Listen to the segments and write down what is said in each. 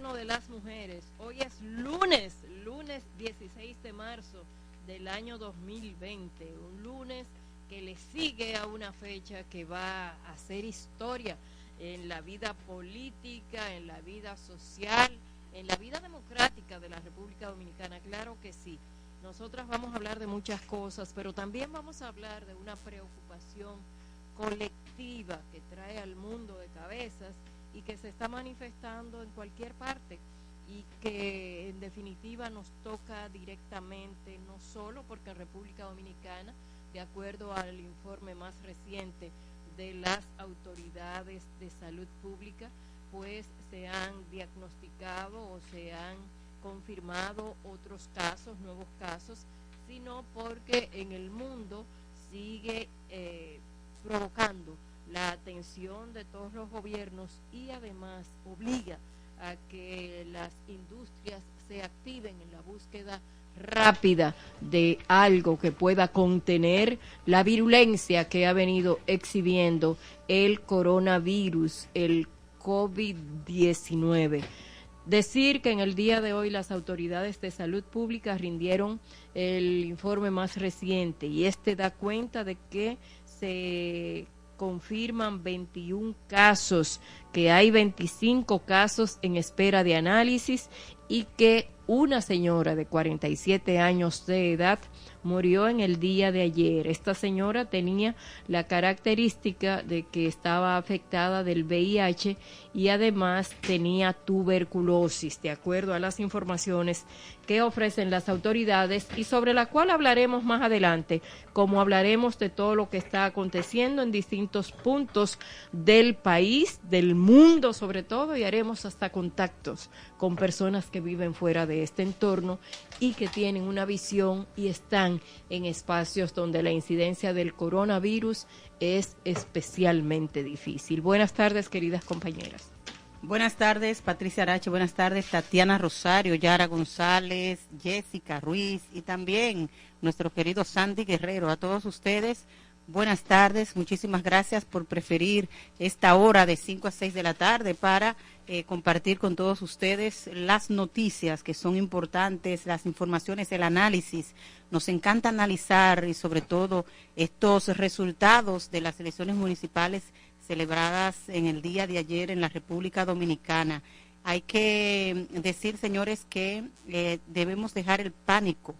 Internacional de las Mujeres. Hoy es lunes 16 de marzo del año 2020, un lunes que le sigue a una fecha que va a hacer historia en la vida política, en la vida social, en la vida democrática de la República Dominicana. Claro que sí. Nosotras vamos a hablar de muchas cosas, pero también vamos a hablar de una preocupación colectiva que trae al mundo de cabezas y que se está manifestando en cualquier parte y que en definitiva nos toca directamente, no solo porque en República Dominicana, de acuerdo al informe más reciente de las autoridades de salud pública, pues se han diagnosticado o se han confirmado otros casos, nuevos casos, sino porque en el mundo sigue provocando la atención de todos los gobiernos y además obliga a que las industrias se activen en la búsqueda rápida de algo que pueda contener la virulencia que ha venido exhibiendo el coronavirus, el COVID-19. Decir que en el día de hoy las autoridades de salud pública rindieron el informe más reciente y este da cuenta de que se confirman 21 casos, que hay 25 casos en espera de análisis y que una señora de 47 años de edad murió en el día de ayer. Esta señora tenía la característica de que estaba afectada del VIH y además tenía tuberculosis, de acuerdo a las informaciones que ofrecen las autoridades y sobre la cual hablaremos más adelante, como hablaremos de todo lo que está aconteciendo en distintos puntos del país, del mundo sobre todo, y haremos hasta contactos con personas que viven fuera de este entorno y que tienen una visión y están en espacios donde la incidencia del coronavirus es especialmente difícil. Buenas tardes, queridas compañeras. Buenas tardes, Patricia Arache, buenas tardes, Tatiana Rosario, Yara González, Jessica Ruiz y también nuestro querido Sandy Guerrero. A todos ustedes, buenas tardes, muchísimas gracias por preferir esta hora de 5 a 6 de la tarde para compartir con todos ustedes las noticias que son importantes, las informaciones, el análisis. Nos encanta analizar y sobre todo estos resultados de las elecciones municipales celebradas en el día de ayer en la República Dominicana. Hay que decir, señores, que debemos dejar el pánico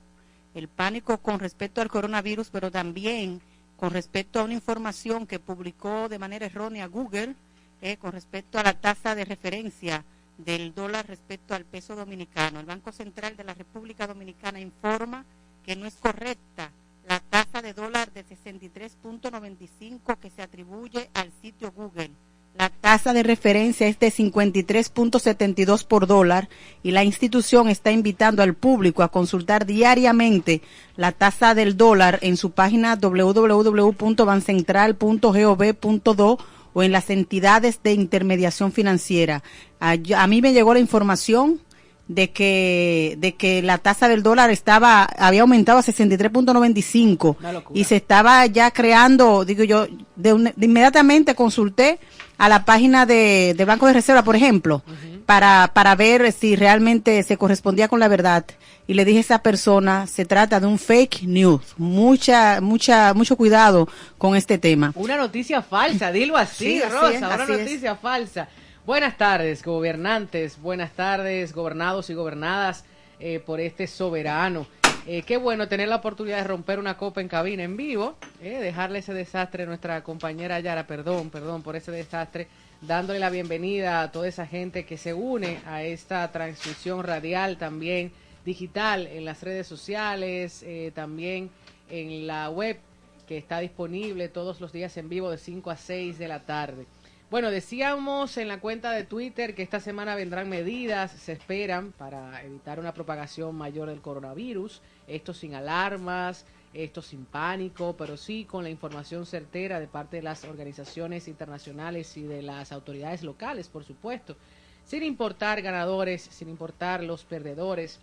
con respecto al coronavirus, pero también con respecto a una información que publicó de manera errónea Google, con respecto a la tasa de referencia del dólar respecto al peso dominicano. El Banco Central de la República Dominicana informa que no es correcta la tasa de dólar de 63.95 que se atribuye al sitio Google. La tasa de referencia es de 53.72 por dólar y la institución está invitando al público a consultar diariamente la tasa del dólar en su página www.bancentral.gov.do o en las entidades de intermediación financiera. A mí me llegó la información de que la tasa del dólar había aumentado a 63.95 y se estaba ya creando, digo yo, de inmediatamente consulté a la página de Banco de Reserva, por ejemplo, para ver si realmente se correspondía con la verdad. Y le dije a esa persona, se trata de un fake news. Mucho cuidado con este tema. Una noticia falsa, dilo así, sí, Rosa, una noticia falsa. Buenas tardes, gobernantes, buenas tardes, gobernados y gobernadas por este soberano. Qué bueno tener la oportunidad de romper una copa en cabina en vivo, dejarle ese desastre a nuestra compañera Yara, perdón por ese desastre, dándole la bienvenida a toda esa gente que se une a esta transmisión radial, también digital, en las redes sociales, también en la web que está disponible todos los días en vivo de 5 a 6 de la tarde. Bueno, decíamos en la cuenta de Twitter que esta semana vendrán medidas, se esperan, para evitar una propagación mayor del coronavirus, esto sin alarmas, esto sin pánico, pero sí con la información certera de parte de las organizaciones internacionales y de las autoridades locales, por supuesto, sin importar ganadores, sin importar los perdedores,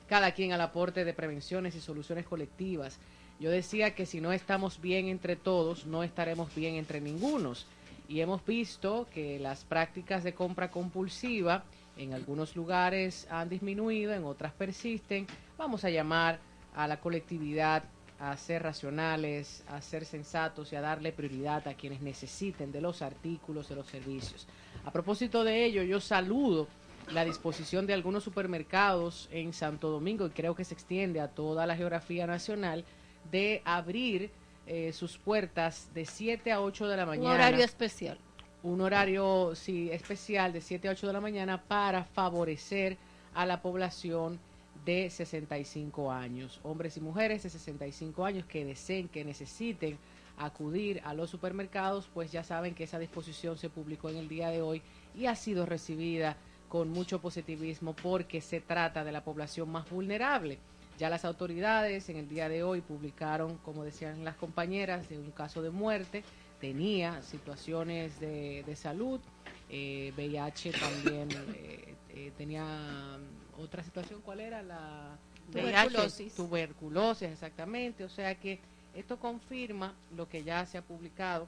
cada quien al aporte de prevenciones y soluciones colectivas. Yo decía que si no estamos bien entre todos, no estaremos bien entre ningunos. Y hemos visto que las prácticas de compra compulsiva En algunos lugares han disminuido, en otras persisten. Vamos a llamar a la colectividad a ser racionales, a ser sensatos y a darle prioridad a quienes necesiten de los artículos, de los servicios. A propósito de ello, yo saludo la disposición de algunos supermercados en Santo Domingo, y creo que se extiende a toda la geografía nacional, de abrir sus puertas de 7 a 8 de la mañana. Un horario especial. Un horario, sí, especial de 7 a 8 de la mañana para favorecer a la población de 65 años, hombres y mujeres de 65 años que deseen, que necesiten acudir a los supermercados, pues ya saben que esa disposición se publicó en el día de hoy y ha sido recibida con mucho positivismo porque se trata de la población más vulnerable. Ya las autoridades en el día de hoy publicaron, como decían las compañeras, de un caso de muerte, tenía situaciones de salud, VIH también, tenía otra situación, ¿cuál era? La Tuberculosis. Tuberculosis, exactamente. O sea que esto confirma lo que ya se ha publicado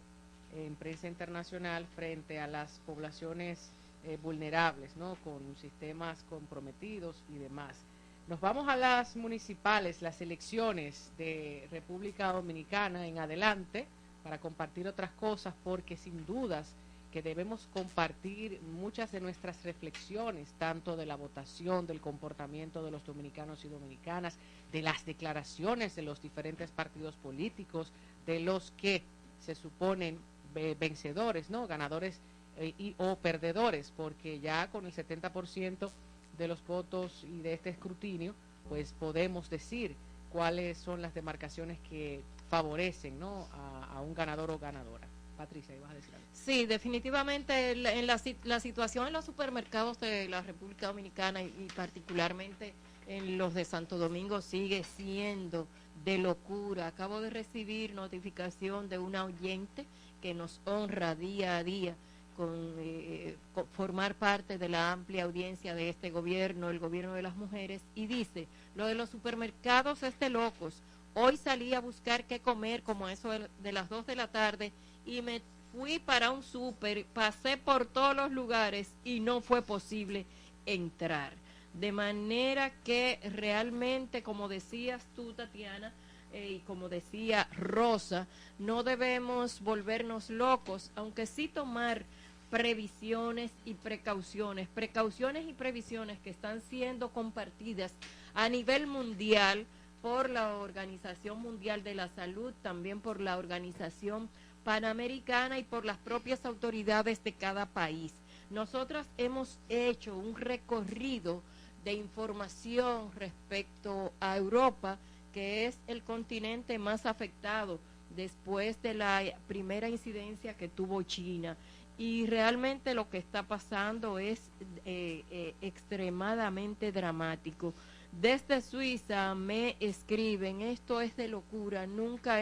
en prensa internacional frente a las poblaciones vulnerables, ¿no? Con sistemas comprometidos y demás. Nos vamos a las municipales, las elecciones de República Dominicana en adelante, para compartir otras cosas, porque sin dudas que debemos compartir muchas de nuestras reflexiones, tanto de la votación, del comportamiento de los dominicanos y dominicanas, de las declaraciones de los diferentes partidos políticos, de los que se suponen vencedores, ¿no? Ganadores o perdedores, porque ya con el 70% de los votos y de este escrutinio, pues podemos decir cuáles son las demarcaciones que favorecen, ¿no? a un ganador o ganadora. Patricia, ¿ibas a decir algo? Sí, definitivamente en la situación en los supermercados de la República Dominicana y particularmente en los de Santo Domingo sigue siendo de locura. Acabo de recibir notificación de una oyente que nos honra día a día con formar parte de la amplia audiencia de este gobierno, el gobierno de las mujeres, y dice, lo de los supermercados es de locos. Hoy salí a buscar qué comer como a eso de las 2 de la tarde y me fui para un súper, pasé por todos los lugares y no fue posible entrar. De manera que realmente, como decías tú, Tatiana, y como decía Rosa, no debemos volvernos locos, aunque sí tomar previsiones y precauciones y previsiones que están siendo compartidas a nivel mundial por la Organización Mundial de la Salud, también por la Organización Panamericana y por las propias autoridades de cada país. Nosotras hemos hecho un recorrido de información respecto a Europa, que es el continente más afectado después de la primera incidencia que tuvo China. Y realmente lo que está pasando es extremadamente dramático. Desde Suiza me escriben, esto es de locura, nunca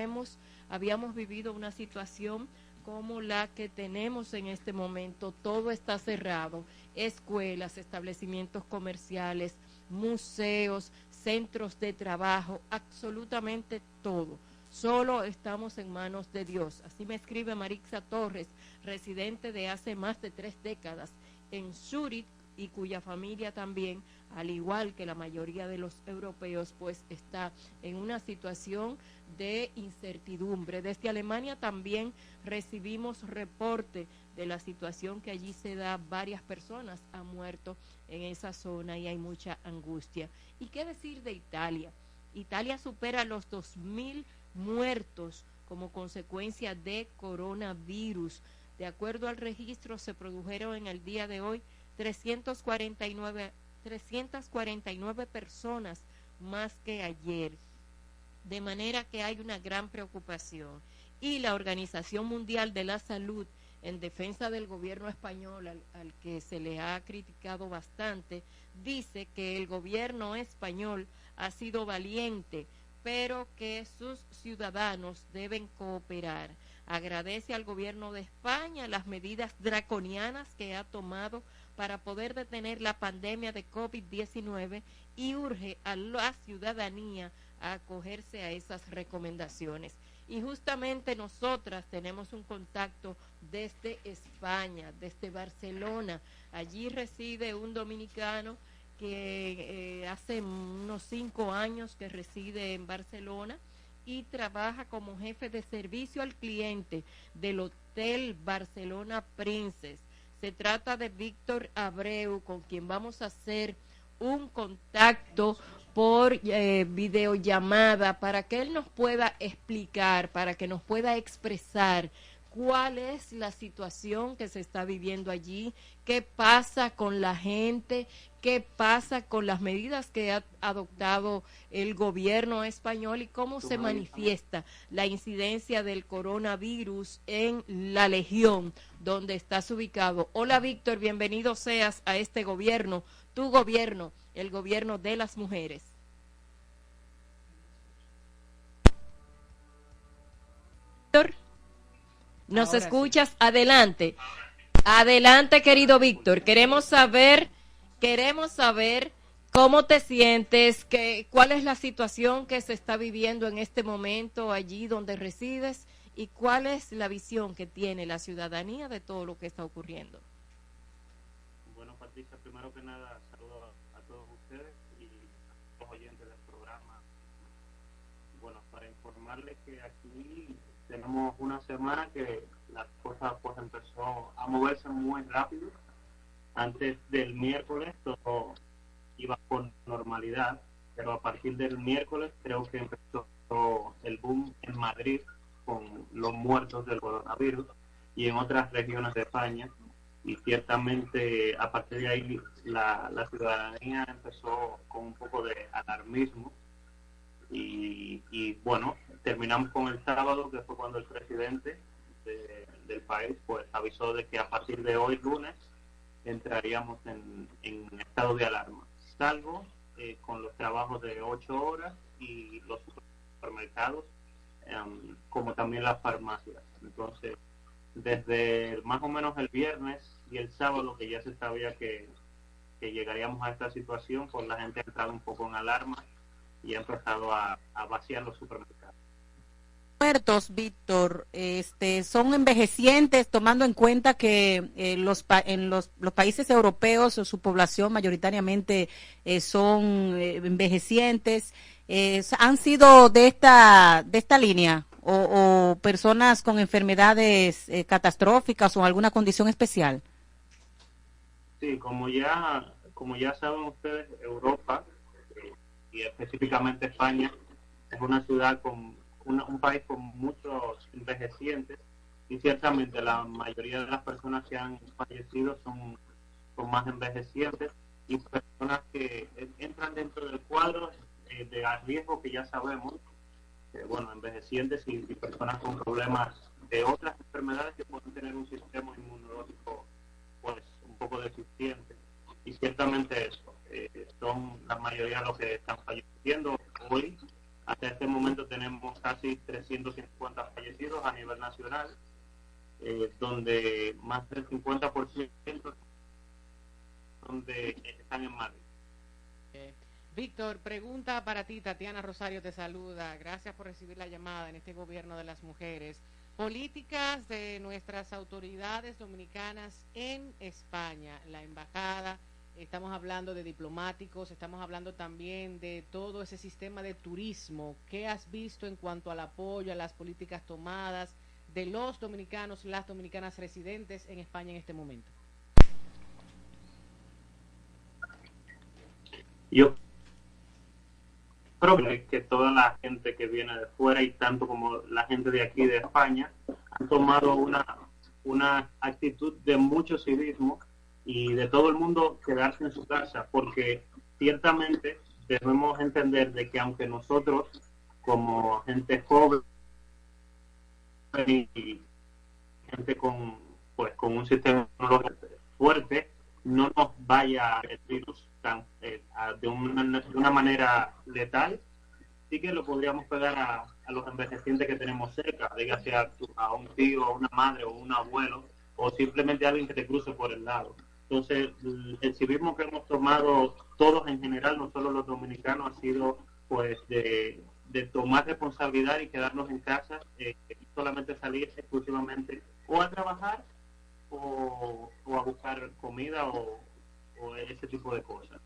habíamos vivido una situación como la que tenemos en este momento. Todo está cerrado, escuelas, establecimientos comerciales, museos, centros de trabajo, absolutamente todo. Solo estamos en manos de Dios. Así me escribe Marixa Torres, residente de hace más de 3 décadas en Zúrich y cuya familia también, al igual que la mayoría de los europeos, pues está en una situación de incertidumbre. Desde Alemania también recibimos reporte de la situación que allí se da. Varias personas han muerto en esa zona y hay mucha angustia. ¿Y qué decir de Italia? Italia supera los 2.000 muertos como consecuencia de coronavirus. De acuerdo al registro, se produjeron en el día de hoy 349 personas más que ayer. De manera que hay una gran preocupación. Y la Organización Mundial de la Salud, en defensa del gobierno español, al que se le ha criticado bastante, dice que el gobierno español ha sido valiente, pero que sus ciudadanos deben cooperar. Agradece al gobierno de España las medidas draconianas que ha tomado para poder detener la pandemia de COVID-19 y urge a la ciudadanía a acogerse a esas recomendaciones. Y justamente nosotras tenemos un contacto desde España, desde Barcelona. Allí reside un dominicano que hace unos 5 años que reside en Barcelona y trabaja como jefe de servicio al cliente del Hotel Barcelona Princess. Se trata de Víctor Abreu, con quien vamos a hacer un contacto por videollamada para que él nos pueda explicar, para que nos pueda expresar cuál es la situación que se está viviendo allí, qué pasa con la gente, qué pasa con las medidas que ha adoptado el gobierno español y cómo se manifiesta la incidencia del coronavirus en la región donde estás ubicado. Hola Víctor, bienvenido seas a este gobierno, tu gobierno, el gobierno de las mujeres. Víctor, ¿nos Ahora escuchas? Sí. Adelante. Adelante, querido Víctor. Queremos saber cómo te sientes, cuál es la situación que se está viviendo en este momento allí donde resides y cuál es la visión que tiene la ciudadanía de todo lo que está ocurriendo. Bueno, Patricia, primero que nada, saludo a todos ustedes y a los oyentes del programa. Bueno, para informarles que aquí tenemos una semana que la cosa pues empezó a moverse muy rápido. Antes del miércoles todo iba con normalidad, pero a partir del miércoles creo que empezó el boom en Madrid con los muertos del coronavirus y en otras regiones de España, y ciertamente a partir de ahí la ciudadanía empezó con un poco de alarmismo y bueno, terminamos con el sábado, que fue cuando el presidente del país pues avisó de que a partir de hoy, lunes, entraríamos en estado de alarma. Salvo con los trabajos de 8 horas y los supermercados, como también las farmacias. Entonces, desde más o menos el viernes y el sábado, que ya se sabía que llegaríamos a esta situación, pues la gente ha entrado un poco en alarma y ha empezado a vaciar los supermercados. Muertos, Víctor, son envejecientes, tomando en cuenta que en los países europeos su población mayoritariamente son envejecientes. ¿Han sido de esta línea o personas con enfermedades catastróficas o alguna condición especial? Sí, como ya saben ustedes, Europa y específicamente España es una ciudad un país con muchos envejecientes, y ciertamente la mayoría de las personas que han fallecido son más envejecientes y personas que entran dentro del cuadro de riesgo que ya sabemos, bueno, envejecientes y personas con problemas de otras enfermedades que pueden tener un sistema inmunológico pues un poco deficiente, y ciertamente eso son la mayoría de los que están falleciendo hoy. Hasta este momento tenemos casi 350 fallecidos a nivel nacional, donde más del 50% están en Madrid. Víctor, pregunta para ti, Tatiana Rosario te saluda. Gracias por recibir la llamada en este gobierno de las mujeres. Políticas de nuestras autoridades dominicanas en España, la embajada. Estamos hablando de diplomáticos, estamos hablando también de todo ese sistema de turismo. ¿Qué has visto en cuanto al apoyo a las políticas tomadas de los dominicanos, las dominicanas residentes en España en este momento? Yo creo que toda la gente que viene de fuera, y tanto como la gente de aquí de España, han tomado una actitud de mucho civismo y de todo el mundo quedarse en su casa, porque ciertamente debemos entender de que aunque nosotros como gente joven y gente con un sistema inmunológico fuerte, no nos vaya el virus de una manera letal, sí que lo podríamos pegar a los envejecientes que tenemos cerca, dígase a un tío, a una madre o un abuelo, o simplemente a alguien que te cruce por el lado. Entonces, el civismo que hemos tomado todos en general, no solo los dominicanos, ha sido pues de de tomar responsabilidad y quedarnos en casa y solamente salir exclusivamente o a trabajar o a buscar comida o ese tipo de cosas.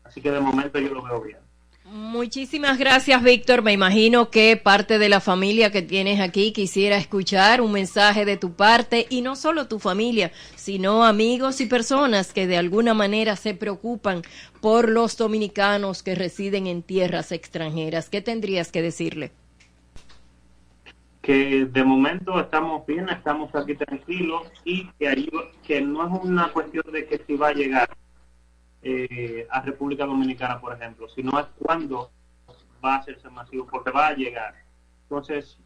Así que de momento yo lo veo bien. Muchísimas gracias, Víctor. Me imagino que parte de la familia que tienes aquí quisiera escuchar un mensaje de tu parte, y no solo tu familia, sino amigos y personas que de alguna manera se preocupan por los dominicanos que residen en tierras extranjeras. ¿Qué tendrías que decirle? Que de momento estamos bien, estamos aquí tranquilos, y que no es una cuestión de que si va a llegar a República Dominicana, por ejemplo, sino es cuándo va a hacerse masivo, porque va a llegar. Entonces,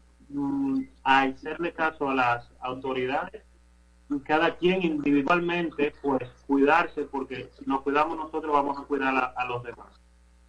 al hacerle caso a las autoridades, cada quien individualmente, pues cuidarse, porque si nos cuidamos nosotros, vamos a cuidar a los demás.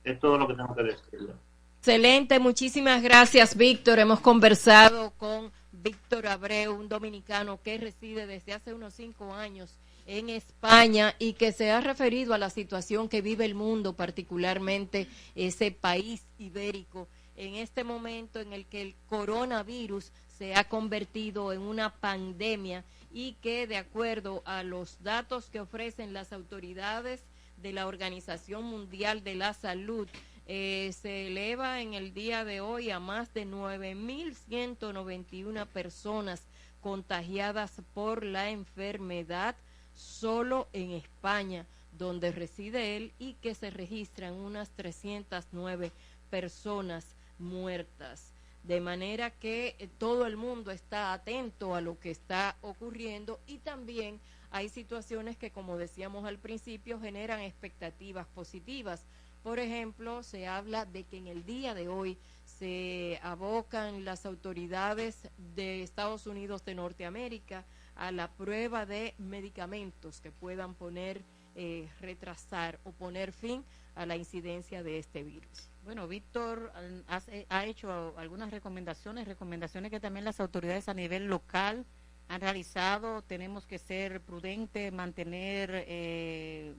Es todo lo que tengo que decirle. Excelente, muchísimas gracias, Víctor. Hemos conversado con Víctor Abreu, un dominicano que reside desde hace unos 5 años en España y que se ha referido a la situación que vive el mundo, particularmente ese país ibérico, en este momento en el que el coronavirus se ha convertido en una pandemia, y que, de acuerdo a los datos que ofrecen las autoridades de la Organización Mundial de la Salud, se eleva en el día de hoy a más de 9.191 personas contagiadas por la enfermedad solo en España, donde reside él, y que se registran unas 309 personas muertas. De manera que todo el mundo está atento a lo que está ocurriendo, y también hay situaciones que, como decíamos al principio, generan expectativas positivas. Por ejemplo, se habla de que en el día de hoy se abocan las autoridades de Estados Unidos de Norteamérica a la prueba de medicamentos que puedan retrasar o poner fin a la incidencia de este virus. Bueno, Víctor ha hecho algunas recomendaciones que también las autoridades a nivel local han realizado. Tenemos que ser prudentes, mantener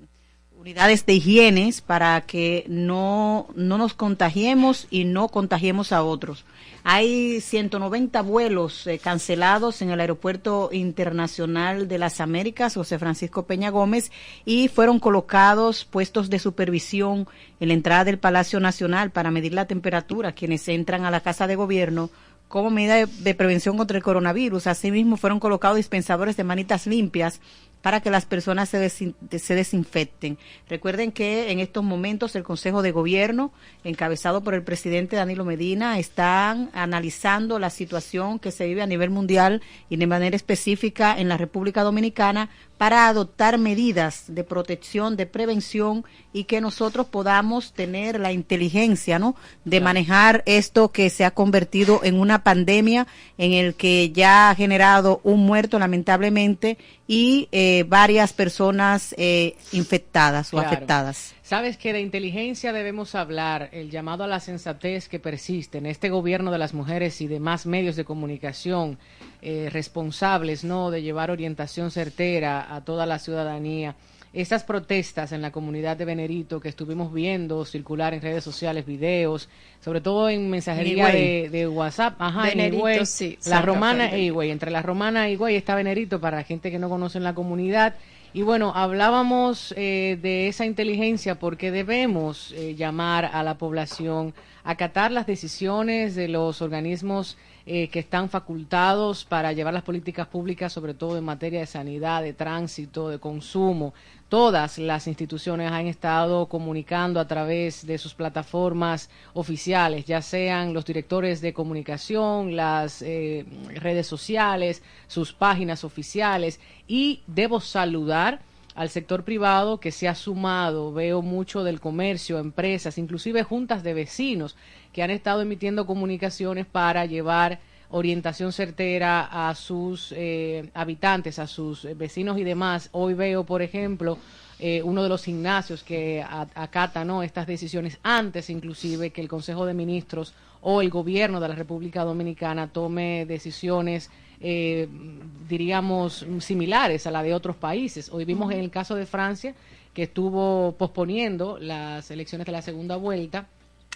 unidades de higiene para que no nos contagiemos y no contagiemos a otros. Hay 190 vuelos cancelados en el Aeropuerto Internacional de las Américas, José Francisco Peña Gómez, y fueron colocados puestos de supervisión en la entrada del Palacio Nacional para medir la temperatura quienes entran a la Casa de Gobierno como medida de prevención contra el coronavirus. Asimismo, fueron colocados dispensadores de manitas limpias para que las personas se desinfecten. Recuerden que en estos momentos el Consejo de Gobierno, encabezado por el presidente Danilo Medina, están analizando la situación que se vive a nivel mundial y de manera específica en la República Dominicana para adoptar medidas de protección, de prevención, y que nosotros podamos tener la inteligencia, ¿no?, de manejar esto que se ha convertido en una pandemia en el que ya ha generado un muerto, lamentablemente, y varias personas infectadas o afectadas. Sabes que de inteligencia debemos hablar, el llamado a la sensatez que persiste en este gobierno de las mujeres y demás medios de comunicación responsables, ¿no?, de llevar orientación certera a toda la ciudadanía. Estas protestas en la comunidad de Venerito que estuvimos viendo circular en redes sociales, videos, sobre todo en mensajería de WhatsApp, Venerito, en Higüey, sí, la Romana e Higüey, entre la Romana e Higüey está Venerito, para la gente que no conoce en la comunidad. Y bueno, hablábamos de esa inteligencia porque debemos llamar a la población a acatar las decisiones de los organismos que están facultados para llevar las políticas públicas, sobre todo en materia de sanidad, de tránsito, de consumo. Todas las instituciones han estado comunicando a través de sus plataformas oficiales, ya sean los directores de comunicación, las redes sociales, sus páginas oficiales, y debo saludar al sector privado que se ha sumado. Veo mucho del comercio, empresas, inclusive juntas de vecinos que han estado emitiendo comunicaciones para llevar orientación certera a sus habitantes, a sus vecinos y demás. Hoy veo, por ejemplo, uno de los gimnasios que acata, ¿no?, estas decisiones antes inclusive que el Consejo de Ministros o el gobierno de la República Dominicana tome decisiones diríamos similares a la de otros países. Hoy vimos en el caso de Francia que estuvo posponiendo las elecciones de la segunda vuelta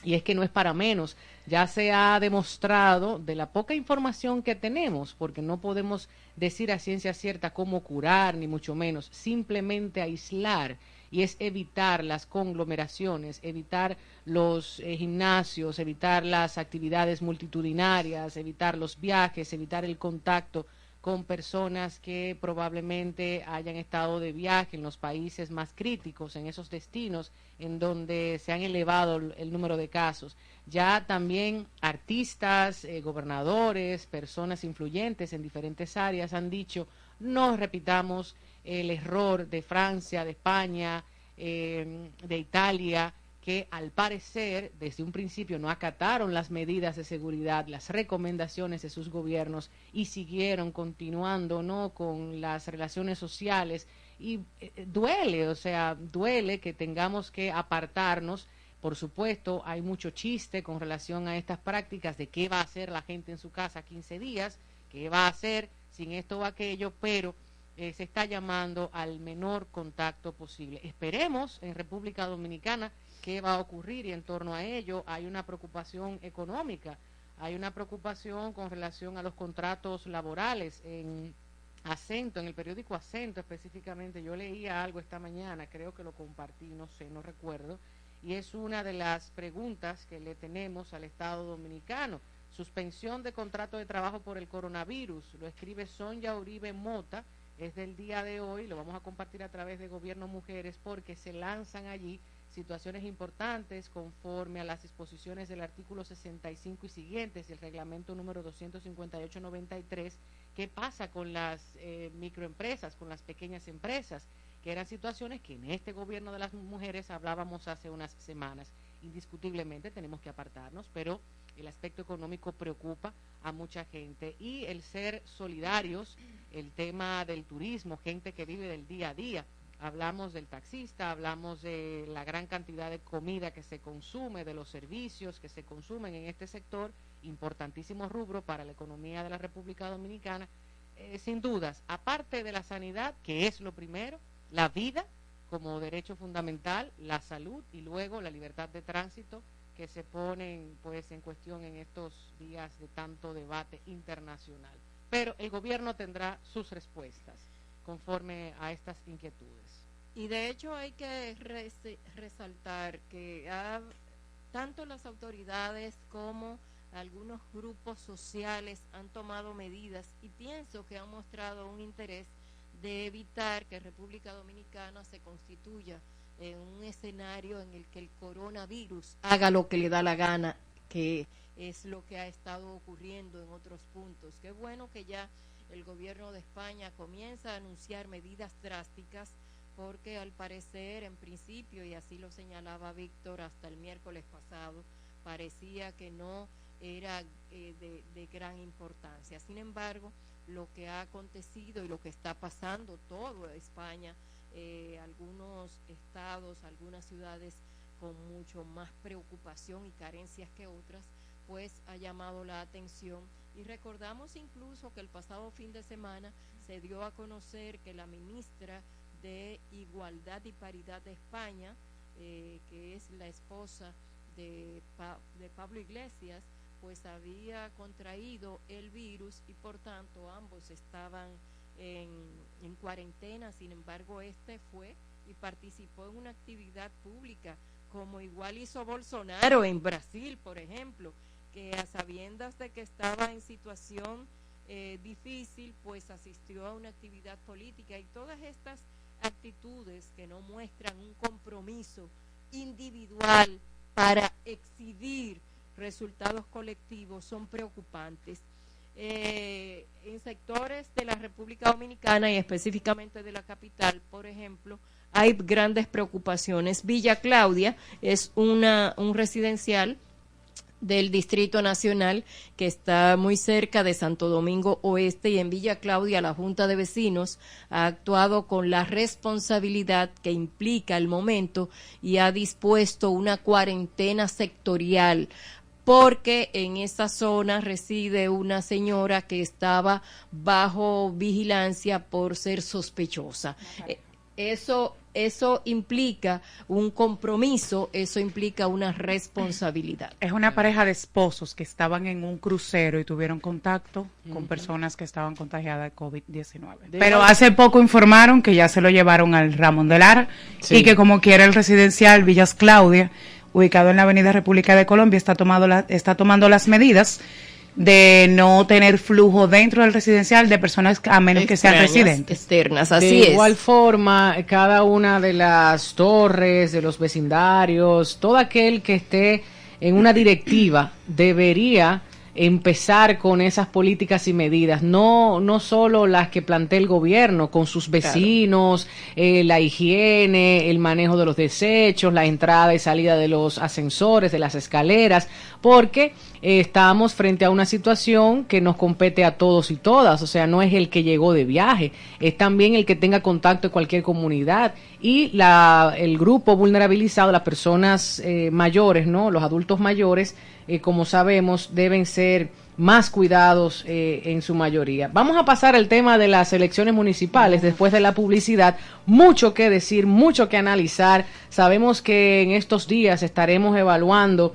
Y es que no es para menos, ya se ha demostrado de la poca información que tenemos, porque no podemos decir a ciencia cierta cómo curar, ni mucho menos, simplemente aislar, y es evitar las conglomeraciones, evitar los gimnasios, evitar las actividades multitudinarias, evitar los viajes, evitar el contacto con personas que probablemente hayan estado de viaje en los países más críticos, en esos destinos en donde se han elevado el número de casos. Ya también artistas, gobernadores, personas influyentes en diferentes áreas han dicho, no repitamos el error de Francia, de España, de Italia, que al parecer desde un principio no acataron las medidas de seguridad, las recomendaciones de sus gobiernos y siguieron continuando, ¿no?, con las relaciones sociales. Y duele, o sea, duele que tengamos que apartarnos. Por supuesto, hay mucho chiste con relación a estas prácticas de qué va a hacer la gente en su casa 15 días, qué va a hacer sin esto o aquello, pero se está llamando al menor contacto posible. Esperemos en República Dominicana qué va a ocurrir, y en torno a ello hay una preocupación económica, hay una preocupación con relación a los contratos laborales. En Acento, en el periódico Acento específicamente, yo leía algo esta mañana, creo que lo compartí, no sé, no recuerdo, y es una de las preguntas que le tenemos al Estado Dominicano. Suspensión de contrato de trabajo por el coronavirus, lo escribe Sonia Uribe Mota, es del día de hoy, lo vamos a compartir a través de Gobierno Mujeres, porque se lanzan allí situaciones importantes conforme a las disposiciones del artículo 65 y siguientes del reglamento número 258-93. ¿Qué pasa con las microempresas, con las pequeñas empresas? Que eran situaciones que en este gobierno de las mujeres hablábamos hace unas semanas. Indiscutiblemente tenemos que apartarnos, pero el aspecto económico preocupa a mucha gente. Y el ser solidarios, el tema del turismo, gente que vive del día a día. Hablamos del taxista, hablamos de la gran cantidad de comida que se consume, de los servicios que se consumen en este sector, importantísimo rubro para la economía de la República Dominicana. Sin dudas, aparte de la sanidad, que es lo primero, la vida como derecho fundamental, la salud y luego la libertad de tránsito que se ponen pues en cuestión en estos días de tanto debate internacional. Pero el gobierno tendrá sus respuestas conforme a estas inquietudes. Y de hecho hay que resaltar que tanto las autoridades como algunos grupos sociales han tomado medidas y pienso que han mostrado un interés de evitar que República Dominicana se constituya en un escenario en el que el coronavirus haga lo que le da la gana, que es lo que ha estado ocurriendo en otros puntos. Qué bueno que ya el gobierno de España comienza a anunciar medidas drásticas, porque al parecer, en principio, y así lo señalaba Víctor hasta el miércoles pasado, parecía que no era de gran importancia. Sin embargo, lo que ha acontecido y lo que está pasando todo España, algunos estados, algunas ciudades con mucho más preocupación y carencias que otras, pues ha llamado la atención. Y recordamos incluso que el pasado fin de semana se dio a conocer que la ministra de Igualdad y Paridad de España, que es la esposa de Pablo Iglesias, pues había contraído el virus y por tanto ambos estaban en cuarentena. Sin embargo, este fue y participó en una actividad pública, como igual hizo Bolsonaro en Brasil, por ejemplo, que a sabiendas de que estaba en situación difícil, pues asistió a una actividad política. Y todas estas actitudes que no muestran un compromiso individual para exhibir resultados colectivos son preocupantes. En sectores de la República Dominicana y específicamente de la capital, por ejemplo, hay grandes preocupaciones. Villa Claudia es un residencial del Distrito Nacional que está muy cerca de Santo Domingo Oeste, y en Villa Claudia la Junta de Vecinos ha actuado con la responsabilidad que implica el momento y ha dispuesto una cuarentena sectorial, porque en esa zona reside una señora que estaba bajo vigilancia por ser sospechosa. Eso eso implica un compromiso, eso implica una responsabilidad. Es una pareja de esposos que estaban en un crucero y tuvieron contacto con personas que estaban contagiadas de COVID-19. Pero hace poco informaron que ya se lo llevaron al Ramón de Lara y que como quiera el residencial Villas Claudia, ubicado en la Avenida República de Colombia, está tomando las medidas de no tener flujo dentro del residencial de personas a menos que sean residentes. Externas, así de es. igual forma, cada una de las torres, de los vecindarios, todo aquel que esté en una directiva debería empezar con esas políticas y medidas, no solo las que plantea el gobierno, con sus vecinos, la higiene, el manejo de los desechos, la entrada y salida de los ascensores, de las escaleras, porque estamos frente a una situación que nos compete a todos y todas, o sea, no es el que llegó de viaje, es también el que tenga contacto en cualquier comunidad, y el grupo vulnerabilizado, las personas mayores, ¿no? Los adultos mayores, como sabemos, deben ser más cuidados en su mayoría. Vamos a pasar al tema de las elecciones municipales después de la publicidad. Mucho que decir, mucho que analizar. Sabemos que en estos días estaremos evaluando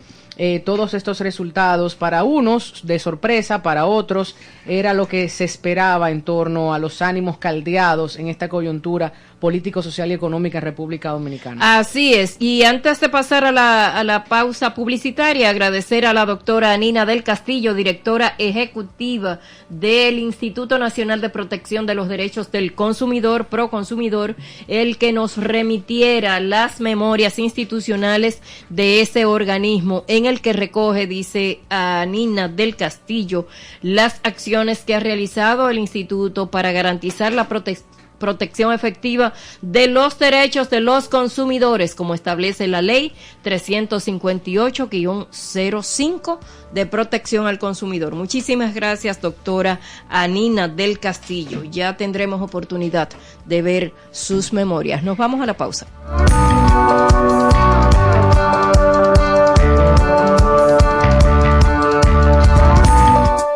todos estos resultados. Para unos de sorpresa, para otros era lo que se esperaba en torno a los ánimos caldeados en esta coyuntura político, social y económica en República Dominicana. Así es, y antes de pasar a la pausa publicitaria, agradecer a la doctora Nina del Castillo, directora ejecutiva del Instituto Nacional de Protección de los Derechos del Consumidor, Proconsumidor, el que nos remitiera las memorias institucionales de ese organismo, en el que recoge, dice a Nina del Castillo, las acciones que ha realizado el instituto para garantizar la protección efectiva de los derechos de los consumidores, como establece la ley 358-05 de protección al consumidor. Muchísimas gracias, doctora Anina del Castillo. Ya tendremos oportunidad de ver sus memorias. Nos vamos a la pausa.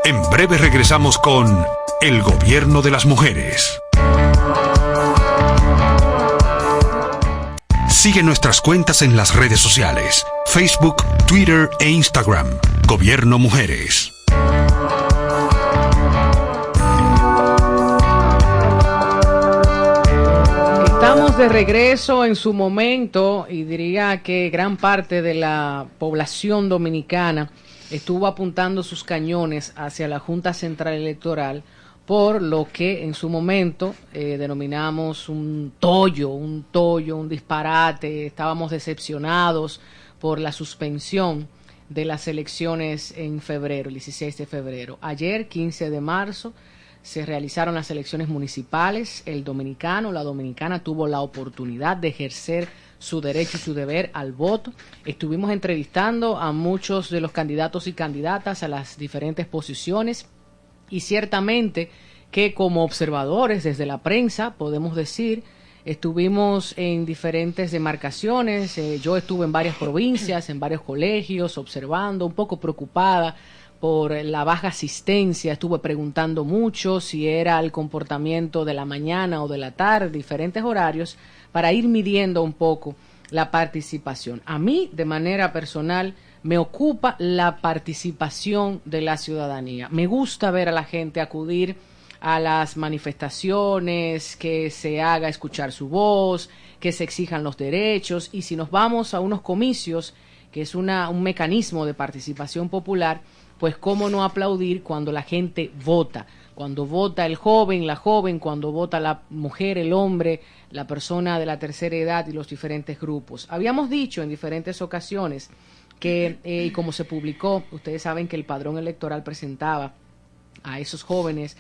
En breve regresamos con El Gobierno de las Mujeres. Sigue nuestras cuentas en las redes sociales, Facebook, Twitter e Instagram. Gobierno Mujeres. Estamos de regreso en su momento y diría que gran parte de la población dominicana estuvo apuntando sus cañones hacia la Junta Central Electoral por lo que en su momento denominamos un tollo, un disparate. Estábamos decepcionados por la suspensión de las elecciones en febrero, el 16 de febrero. Ayer, 15 de marzo, se realizaron las elecciones municipales. El dominicano, la dominicana tuvo la oportunidad de ejercer su derecho y su deber al voto. Estuvimos entrevistando a muchos de los candidatos y candidatas a las diferentes posiciones. Y ciertamente que como observadores desde la prensa, podemos decir, estuvimos en diferentes demarcaciones, yo estuve en varias provincias, en varios colegios, observando, un poco preocupada por la baja asistencia, estuve preguntando mucho si era el comportamiento de la mañana o de la tarde, diferentes horarios, para ir midiendo un poco la participación. A mí, de manera personal, me ocupa la participación de la ciudadanía. Me gusta ver a la gente acudir a las manifestaciones, que se haga escuchar su voz, que se exijan los derechos, y si nos vamos a unos comicios, que es un mecanismo de participación popular, pues cómo no aplaudir cuando la gente vota, cuando vota el joven, la joven, cuando vota la mujer, el hombre, la persona de la tercera edad y los diferentes grupos. Habíamos dicho en diferentes ocasiones que, y como se publicó, ustedes saben que el padrón electoral presentaba a esos jóvenes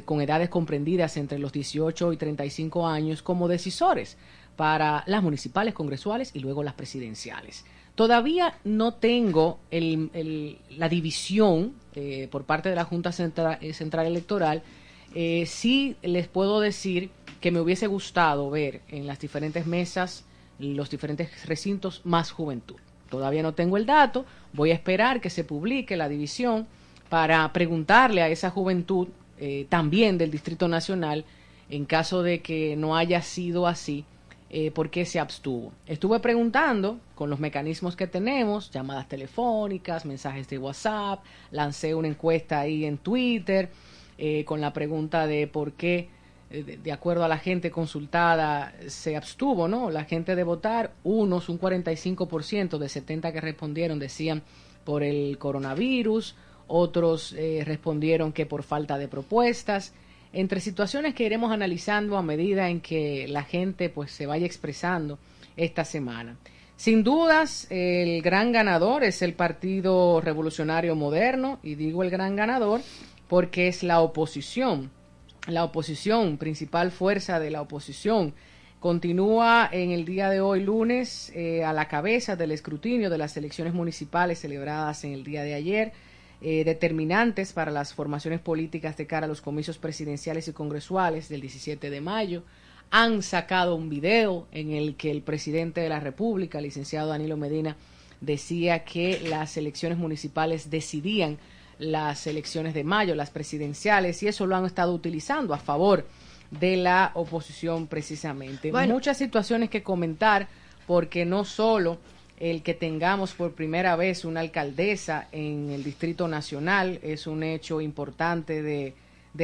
con edades comprendidas entre los 18 y 35 años como decisores para las municipales, congresuales y luego las presidenciales. Todavía no tengo la división por parte de la Junta Central Electoral. Sí les puedo decir que me hubiese gustado ver en las diferentes mesas, los diferentes recintos, más juventud. Todavía no tengo el dato, voy a esperar que se publique la división para preguntarle a esa juventud también del Distrito Nacional, en caso de que no haya sido así, por qué se abstuvo. Estuve preguntando con los mecanismos que tenemos, llamadas telefónicas, mensajes de WhatsApp, lancé una encuesta ahí en Twitter con la pregunta de por qué, de acuerdo a la gente consultada, se abstuvo, ¿no? La gente de votar, unos, un 45% de 70 que respondieron decían por el coronavirus, otros respondieron que por falta de propuestas, entre situaciones que iremos analizando a medida en que la gente pues se vaya expresando esta semana. Sin dudas, el gran ganador es el Partido Revolucionario Moderno, y digo el gran ganador porque es la oposición, principal fuerza de la oposición. Continúa en el día de hoy, lunes, a la cabeza del escrutinio de las elecciones municipales celebradas en el día de ayer, determinantes para las formaciones políticas de cara a los comicios presidenciales y congresuales del 17 de mayo. Han sacado un video en el que el presidente de la República, el licenciado Danilo Medina, decía que las elecciones municipales decidían las elecciones de mayo, las presidenciales, y eso lo han estado utilizando a favor de la oposición precisamente. Bueno, muchas situaciones que comentar, porque no solo el que tengamos por primera vez una alcaldesa en el Distrito Nacional es un hecho importante de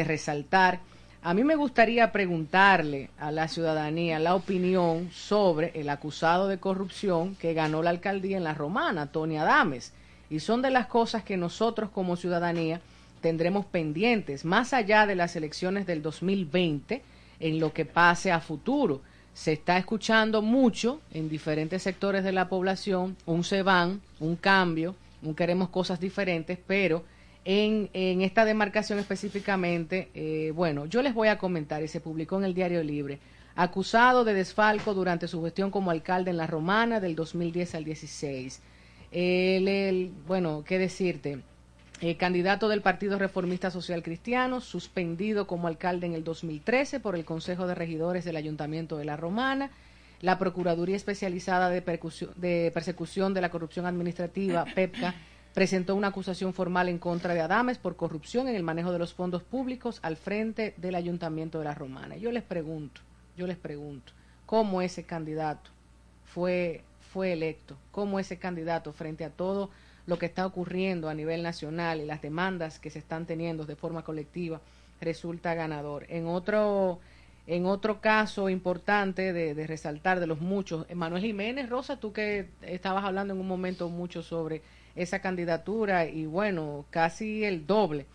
resaltar. A mí me gustaría preguntarle a la ciudadanía la opinión sobre el acusado de corrupción que ganó la alcaldía en La Romana, Tony Adames. Y son de las cosas que nosotros como ciudadanía tendremos pendientes, más allá de las elecciones del 2020, en lo que pase a futuro. Se está escuchando mucho en diferentes sectores de la población, un se van, un cambio, un queremos cosas diferentes, pero en esta demarcación específicamente, bueno, yo les voy a comentar, y se publicó en el Diario Libre, acusado de desfalco durante su gestión como alcalde en La Romana del 2010 al 16. Bueno, ¿qué decirte? Candidato del Partido Reformista Social Cristiano, suspendido como alcalde en el 2013 por el Consejo de Regidores del Ayuntamiento de La Romana. La Procuraduría Especializada de Persecución de la Corrupción Administrativa, PEPCA, presentó una acusación formal en contra de Adames por corrupción en el manejo de los fondos públicos al frente del Ayuntamiento de La Romana. Yo les pregunto, ¿cómo ese candidato fue electo? ¿Cómo ese candidato, frente a todo lo que está ocurriendo a nivel nacional y las demandas que se están teniendo de forma colectiva, resulta ganador? En otro caso importante de resaltar de los muchos, Manuel Jiménez, Rosa, tú que estabas hablando en un momento mucho sobre esa candidatura y bueno, casi el doble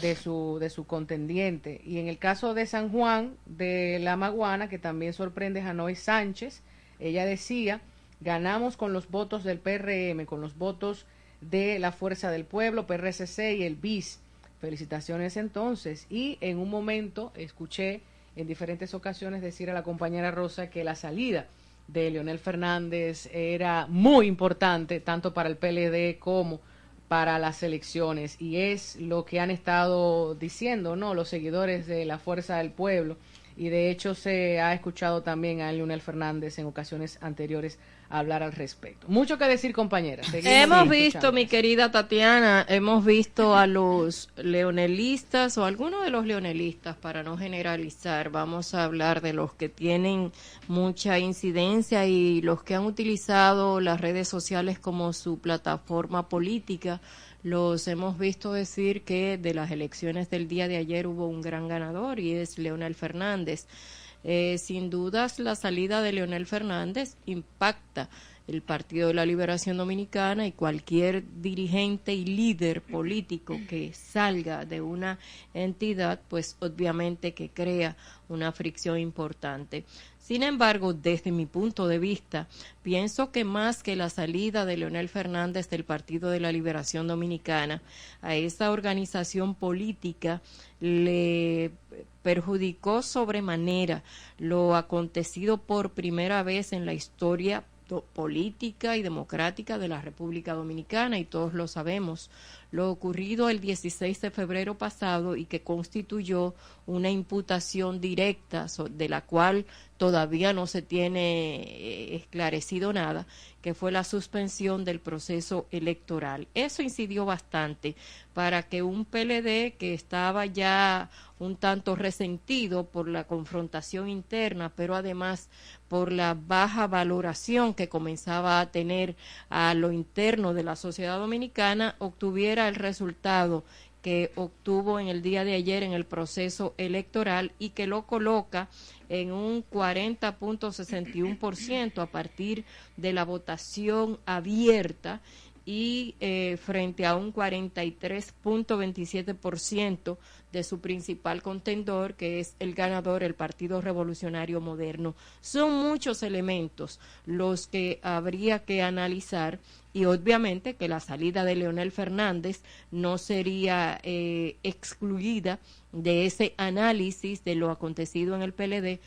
de su contendiente. Y en el caso de San Juan de la Maguana, que también sorprende, Janoy Sánchez, ella decía: ganamos con los votos del PRM, con los votos de la Fuerza del Pueblo, PRCC y el BIS. Felicitaciones entonces. Y en un momento escuché en diferentes ocasiones decir a la compañera Rosa que la salida de Leonel Fernández era muy importante, tanto para el PLD como para las elecciones, y es lo que han estado diciendo, ¿no?, los seguidores de la Fuerza del Pueblo, y de hecho se ha escuchado también a Leonel Fernández en ocasiones anteriores hablar al respecto. Mucho que decir, compañera. Hemos visto, mi querida Tatiana, hemos visto a los leonelistas o algunos de los leonelistas, para no generalizar, vamos a hablar de los que tienen mucha incidencia y los que han utilizado las redes sociales como su plataforma política. Los hemos visto decir que de las elecciones del día de ayer hubo un gran ganador y es Leonel Fernández. Sin dudas, la salida de Leonel Fernández impacta el Partido de la Liberación Dominicana, y cualquier dirigente y líder político que salga de una entidad, pues obviamente que crea una fricción importante. Sin embargo, desde mi punto de vista, pienso que más que la salida de Leonel Fernández del Partido de la Liberación Dominicana, a esa organización política le perjudicó sobremanera lo acontecido por primera vez en la historia política y democrática de la República Dominicana, y todos lo sabemos, lo ocurrido el 16 de febrero pasado y que constituyó una imputación directa de la cual todavía no se tiene esclarecido nada, que fue la suspensión del proceso electoral. Eso incidió bastante para que un PLD que estaba ya un tanto resentido por la confrontación interna, pero además por la baja valoración que comenzaba a tener a lo interno de la sociedad dominicana, obtuviera el resultado que obtuvo en el día de ayer en el proceso electoral y que lo coloca en un 40.61% a partir de la votación abierta y frente a un 43.27% de su principal contendor, que es el ganador, el Partido Revolucionario Moderno. Son muchos elementos los que habría que analizar y obviamente que la salida de Leonel Fernández no sería excluida de ese análisis de lo acontecido en el PLD.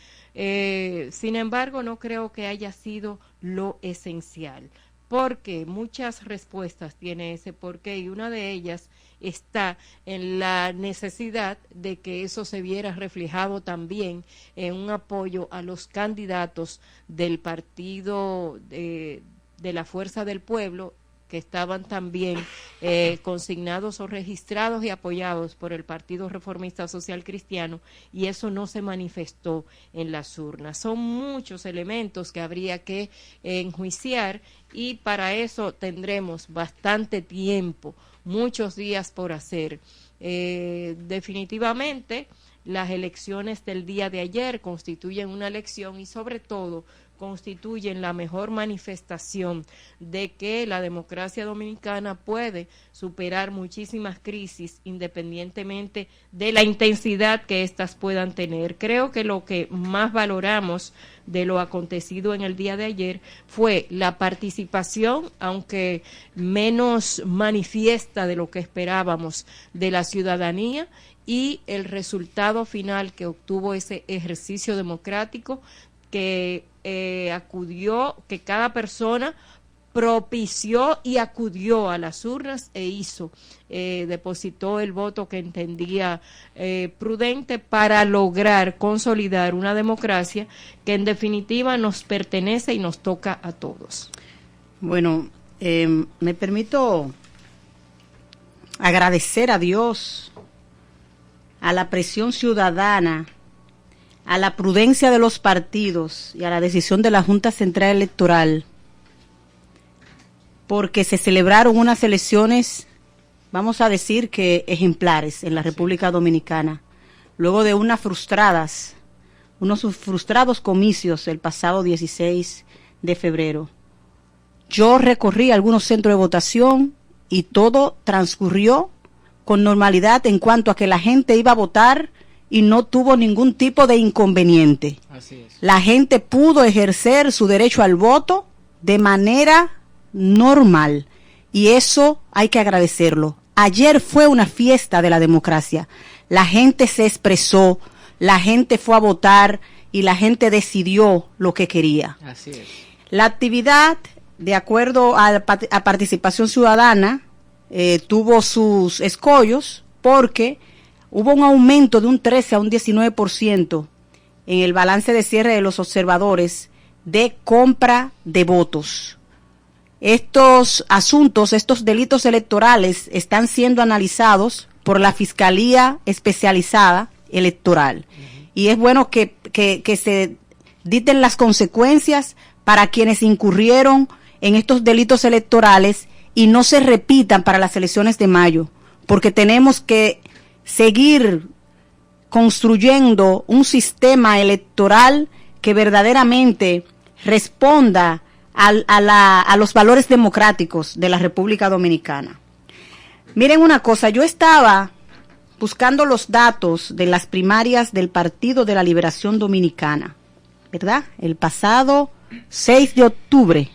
Sin embargo, no creo que haya sido lo esencial, porque muchas respuestas tiene ese porqué y una de ellas está en la necesidad de que eso se viera reflejado también en un apoyo a los candidatos del partido de la Fuerza del Pueblo, que estaban también consignados o registrados y apoyados por el Partido Reformista Social Cristiano, y eso no se manifestó en las urnas. Son muchos elementos que habría que enjuiciar y para eso tendremos bastante tiempo, muchos días por hacer. Definitivamente, las elecciones del día de ayer constituyen una elección y sobre todo constituyen la mejor manifestación de que la democracia dominicana puede superar muchísimas crisis independientemente de la intensidad que éstas puedan tener. Creo que lo que más valoramos de lo acontecido en el día de ayer fue la participación, aunque menos manifiesta de lo que esperábamos, de la ciudadanía y el resultado final que obtuvo ese ejercicio democrático que acudió, que cada persona propició y acudió a las urnas e depositó el voto que entendía prudente para lograr consolidar una democracia que en definitiva nos pertenece y nos toca a todos. Bueno, me permito agradecer a Dios, a la presión ciudadana, a la prudencia de los partidos y a la decisión de la Junta Central Electoral, porque se celebraron unas elecciones, vamos a decir que ejemplares en la República Dominicana, luego de unos frustrados comicios el pasado 16 de febrero. Yo recorrí algunos centros de votación y todo transcurrió con normalidad en cuanto a que la gente iba a votar y no tuvo ningún tipo de inconveniente. Así es. La gente pudo ejercer su derecho al voto de manera normal y eso hay que agradecerlo. Ayer fue una fiesta de la democracia. La gente se expresó, la gente fue a votar y la gente decidió lo que quería. Así es. La actividad, de acuerdo a participación ciudadana, tuvo sus escollos porque hubo un aumento de un 13 a un 19% en el balance de cierre de los observadores de compra de votos. Estos asuntos, estos delitos electorales están siendo analizados por la Fiscalía Especializada Electoral. Y es bueno que se dicten las consecuencias para quienes incurrieron en estos delitos electorales y no se repitan para las elecciones de mayo, porque tenemos que seguir construyendo un sistema electoral que verdaderamente responda a los valores democráticos de la República Dominicana. Miren una cosa, yo estaba buscando los datos de las primarias del Partido de la Liberación Dominicana, ¿verdad? El pasado 6 de octubre,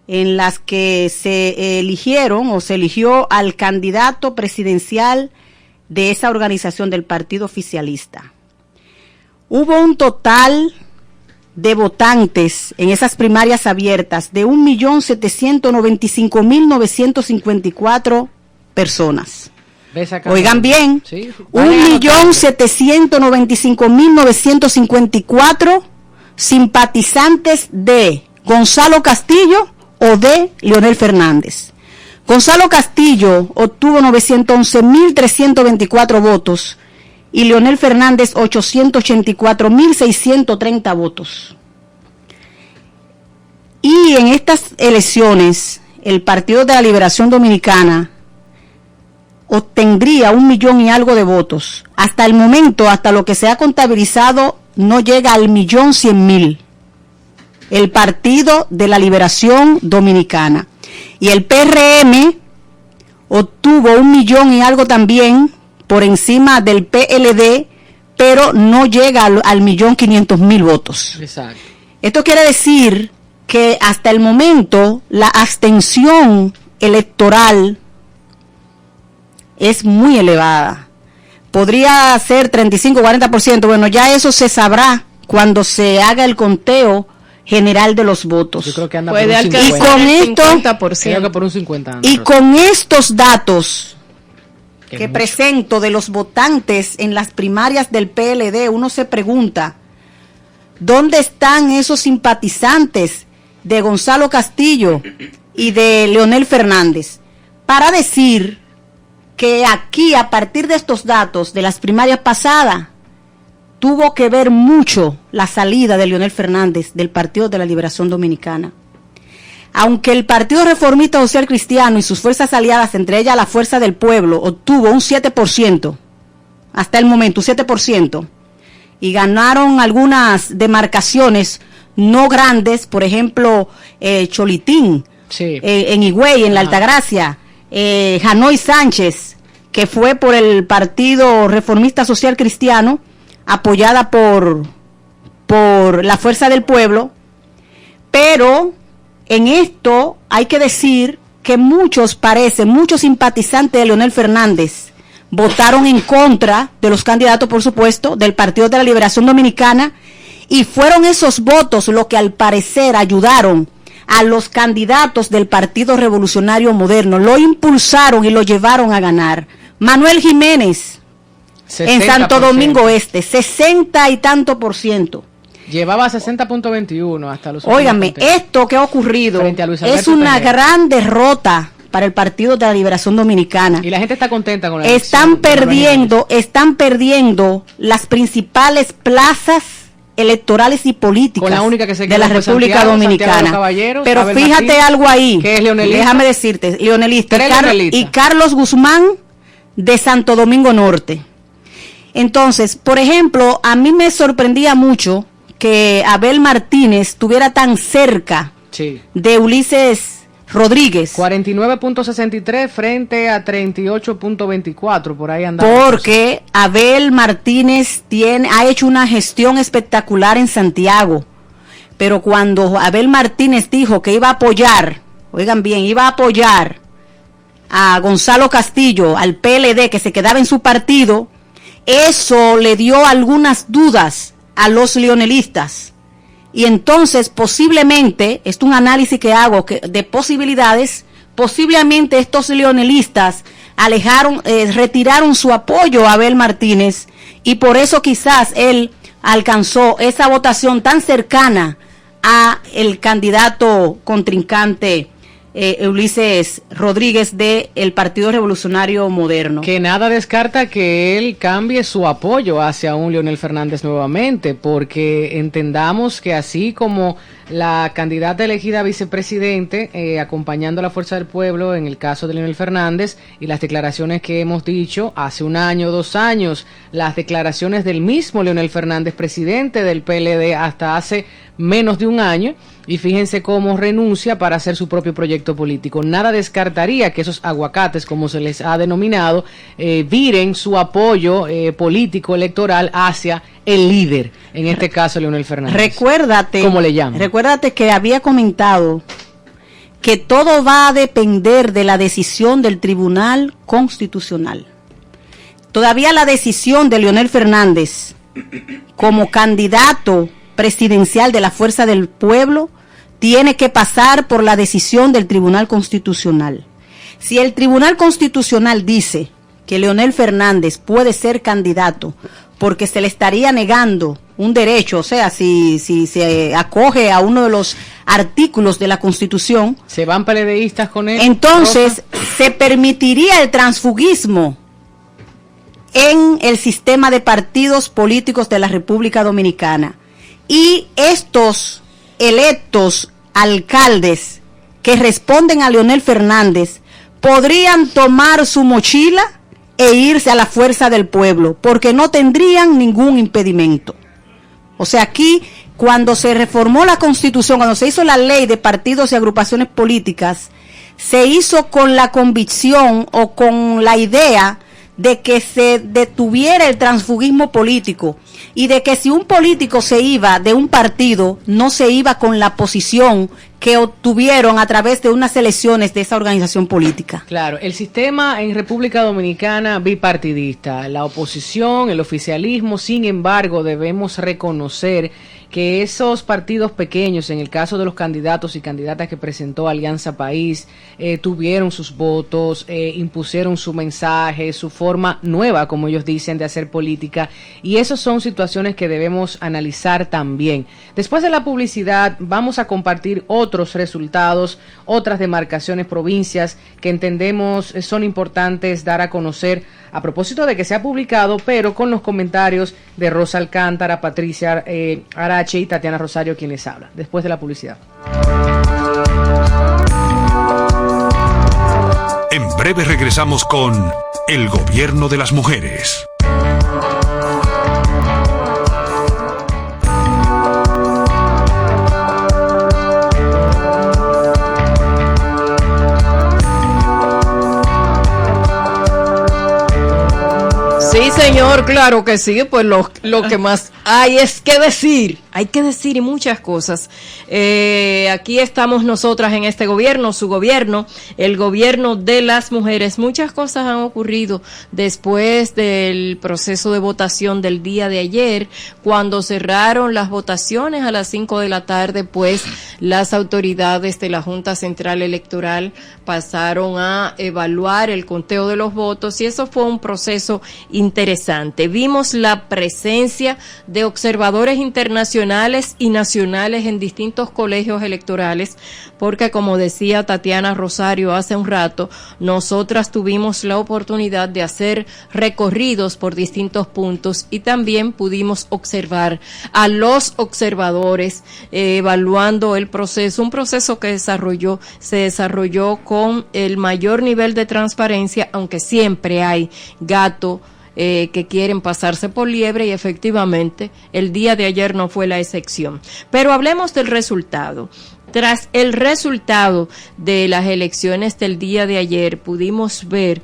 en las que se eligió al candidato presidencial de esa organización del partido oficialista. Hubo un total de votantes en esas primarias abiertas de 1.795.954 personas. Cámara. Oigan bien, Sí. 1.795.954 simpatizantes de Gonzalo Castillo o de Leonel Fernández. Gonzalo Castillo obtuvo 911.324 votos y Leonel Fernández 884.630 votos. Y en estas elecciones, el Partido de la Liberación Dominicana obtendría 1 millón y algo de votos. Hasta el momento, hasta lo que se ha contabilizado, no llega al 1.100.000. El Partido de la Liberación Dominicana. Y el PRM obtuvo 1 millón y algo también por encima del PLD, pero no llega al 1.500.000 votos. Exacto. Esto quiere decir que hasta el momento la abstención electoral es muy elevada. Podría ser 35-40%. Bueno, ya eso se sabrá cuando se haga el conteo general de los votos. Yo creo que anda Puede por un alcanzar 50. Y con el esto- 50%. Creo que por un 50 anda, Y Rosa. con estos datos Que que es mucho. presento de los votantes en las primarias del PLD, uno se pregunta, ¿dónde están esos simpatizantes de Gonzalo Castillo y de Leonel Fernández? Para decir que aquí, a partir de estos datos de las primarias pasadas, tuvo que ver mucho la salida de Leonel Fernández del Partido de la Liberación Dominicana. Aunque el Partido Reformista Social Cristiano y sus fuerzas aliadas, entre ellas la Fuerza del Pueblo, obtuvo un 7%, hasta el momento, un 7%, y ganaron algunas demarcaciones no grandes, por ejemplo, Cholitín, Sí. en Higüey, en la Altagracia, Janoy Sánchez, que fue por el Partido Reformista Social Cristiano, apoyada por la Fuerza del Pueblo, pero en esto hay que decir que muchos simpatizantes de Leonel Fernández votaron en contra de los candidatos, por supuesto, del Partido de la Liberación Dominicana, y fueron esos votos los que al parecer ayudaron a los candidatos del Partido Revolucionario Moderno, lo impulsaron y lo llevaron a ganar. Manuel Jiménez, en 60%. Santo Domingo Este, 60 y tanto %. Llevaba 60.21 hasta los Óigame, últimos conteos. esto que ha ocurrido Frente a Luis es Alberto una Tejeda. gran derrota para el Partido de la Liberación Dominicana. Y la gente está contenta con la Están elección de Manuel perdiendo las principales plazas electorales y políticas Con la única que se de quedó la fue República Santiago de Dominicana. los Caballeros, Pero Abel fíjate Martínez, algo ahí, que es leonelista. déjame decirte, leonelista, Tres leonelistas. y Carlos Guzmán de Santo Domingo Norte. Entonces, por ejemplo, a mí me sorprendía mucho que Abel Martínez estuviera tan cerca Sí. de Ulises Rodríguez, 49.63 frente a 38.24, por ahí andamos. porque Abel Martínez ha hecho una gestión espectacular en Santiago, pero cuando Abel Martínez dijo que iba a apoyar, oigan bien, iba a apoyar a Gonzalo Castillo, al PLD, que se quedaba en su partido, eso le dio algunas dudas a los leonelistas. Y entonces posiblemente, esto es un análisis que hago de posibilidades, posiblemente estos leonelistas retiraron su apoyo a Abel Martínez, y por eso quizás él alcanzó esa votación tan cercana a el candidato contrincante Ulises Rodríguez del Partido Revolucionario Moderno. Que nada descarta que él cambie su apoyo hacia un Leonel Fernández nuevamente, porque entendamos que así como la candidata elegida a vicepresidente, acompañando a la Fuerza del Pueblo en el caso de Leonel Fernández, y las declaraciones que hemos dicho hace 1 año, 2 años, las declaraciones del mismo Leonel Fernández, presidente del PLD, hasta hace menos de 1 año, y fíjense cómo renuncia para hacer su propio proyecto político. Nada descartaría que esos aguacates, como se les ha denominado, viren su apoyo político electoral hacia el líder, en este caso Leonel Fernández. Recuérdate, ¿Cómo le llaman? Recuérdate que había comentado que todo va a depender de la decisión del Tribunal Constitucional. Todavía la decisión de Leonel Fernández como candidato presidencial de la Fuerza del Pueblo tiene que pasar por la decisión del Tribunal Constitucional. Si el Tribunal Constitucional dice que Leonel Fernández puede ser candidato porque se le estaría negando un derecho, o sea, si se acoge a uno de los artículos de la Constitución, ¿se van PLDistas con él? Entonces, se permitiría el transfugismo en el sistema de partidos políticos de la República Dominicana. Y estos electos alcaldes que responden a Leonel Fernández podrían tomar su mochila e irse a la fuerza del pueblo, porque no tendrían ningún impedimento. O sea, aquí, cuando se reformó la Constitución, cuando se hizo la ley de partidos y agrupaciones políticas, se hizo con la convicción o con la idea de que se detuviera el transfugismo político y de que si un político se iba de un partido, no se iba con la posición que obtuvieron a través de unas elecciones de esa organización política. Claro, el sistema en República Dominicana bipartidista, la oposición, el oficialismo, sin embargo, debemos reconocer que esos partidos pequeños, en el caso de los candidatos y candidatas que presentó Alianza País, tuvieron sus votos, impusieron su mensaje, su forma nueva, como ellos dicen, de hacer política, y esas son situaciones que debemos analizar también. Después de la publicidad, vamos a compartir otros resultados, otras demarcaciones, provincias que entendemos son importantes dar a conocer a propósito de que se ha publicado, pero con los comentarios de Rosa Alcántara, Patricia Arache y Tatiana Rosario, quienes hablan. Después de la publicidad. En breve regresamos con El Gobierno de las Mujeres. Sí, señor, claro que sí, pues lo que más hay es que decir, y muchas cosas. Aquí estamos nosotras en este gobierno, su gobierno, el gobierno de las mujeres. Muchas cosas han ocurrido después del proceso de votación del día de ayer, cuando cerraron las votaciones a las 5 de la tarde, pues las autoridades de la Junta Central Electoral pasaron a evaluar el conteo de los votos y eso fue un proceso interesante. Vimos la presencia de observadores internacionales y nacionales en distintos colegios electorales, porque como decía Tatiana Rosario hace un rato, nosotras tuvimos la oportunidad de hacer recorridos por distintos puntos y también pudimos observar a los observadores evaluando el proceso, un proceso que se desarrolló con el mayor nivel de transparencia, aunque siempre hay gato que quieren pasarse por liebre y efectivamente el día de ayer no fue la excepción. Pero hablemos del resultado. Tras el resultado de las elecciones del día de ayer, pudimos ver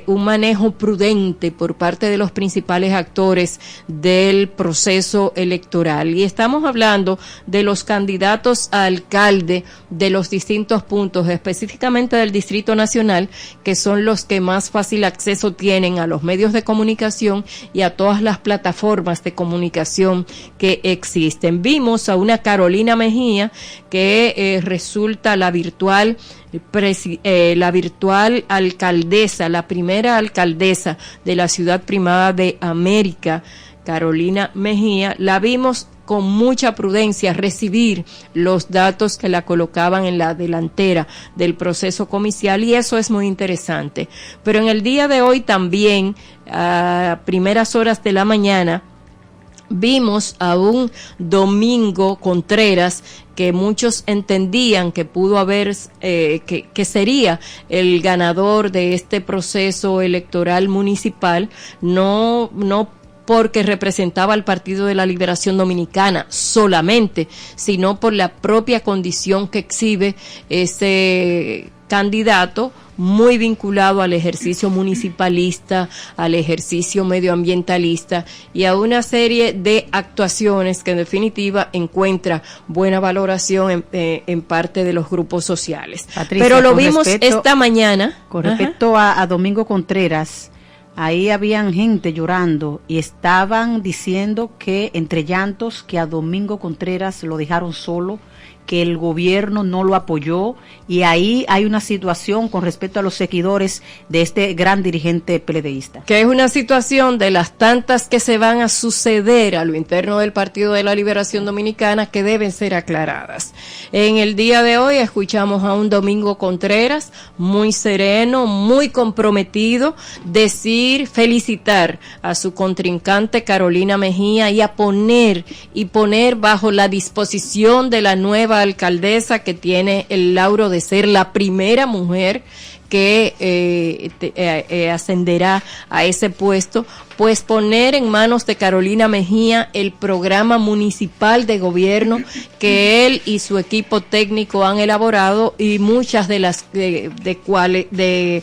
un manejo prudente por parte de los principales actores del proceso electoral. Y estamos hablando de los candidatos a alcalde de los distintos puntos, específicamente del Distrito Nacional, que son los que más fácil acceso tienen a los medios de comunicación y a todas las plataformas de comunicación que existen. Vimos a una Carolina Mejía que resulta la virtual alcaldesa, la primera alcaldesa de la ciudad primada de América, Carolina Mejía. La vimos con mucha prudencia recibir los datos que la colocaban en la delantera del proceso comicial y eso es muy interesante. Pero en el día de hoy también, a primeras horas de la mañana, vimos a un Domingo Contreras que muchos entendían que pudo haber, que sería el ganador de este proceso electoral municipal, no porque representaba al Partido de la Liberación Dominicana solamente, sino por la propia condición que exhibe ese candidato, muy vinculado al ejercicio municipalista, al ejercicio medioambientalista y a una serie de actuaciones que en definitiva encuentra buena valoración en parte de los grupos sociales. Patricia, pero lo vimos esta mañana. Con respecto a Domingo Contreras, ahí habían gente llorando y estaban diciendo que, entre llantos, que a Domingo Contreras lo dejaron solo, que el gobierno no lo apoyó, y ahí hay una situación con respecto a los seguidores de este gran dirigente PLDista. Que es una situación de las tantas que se van a suceder a lo interno del Partido de la Liberación Dominicana que deben ser aclaradas. En el día de hoy escuchamos a un Domingo Contreras muy sereno, muy comprometido, felicitar a su contrincante Carolina Mejía y poner bajo la disposición de la nueva alcaldesa, que tiene el lauro de ser la primera mujer que ascenderá a ese puesto, pues poner en manos de Carolina Mejía el programa municipal de gobierno que él y su equipo técnico han elaborado, y muchas de las de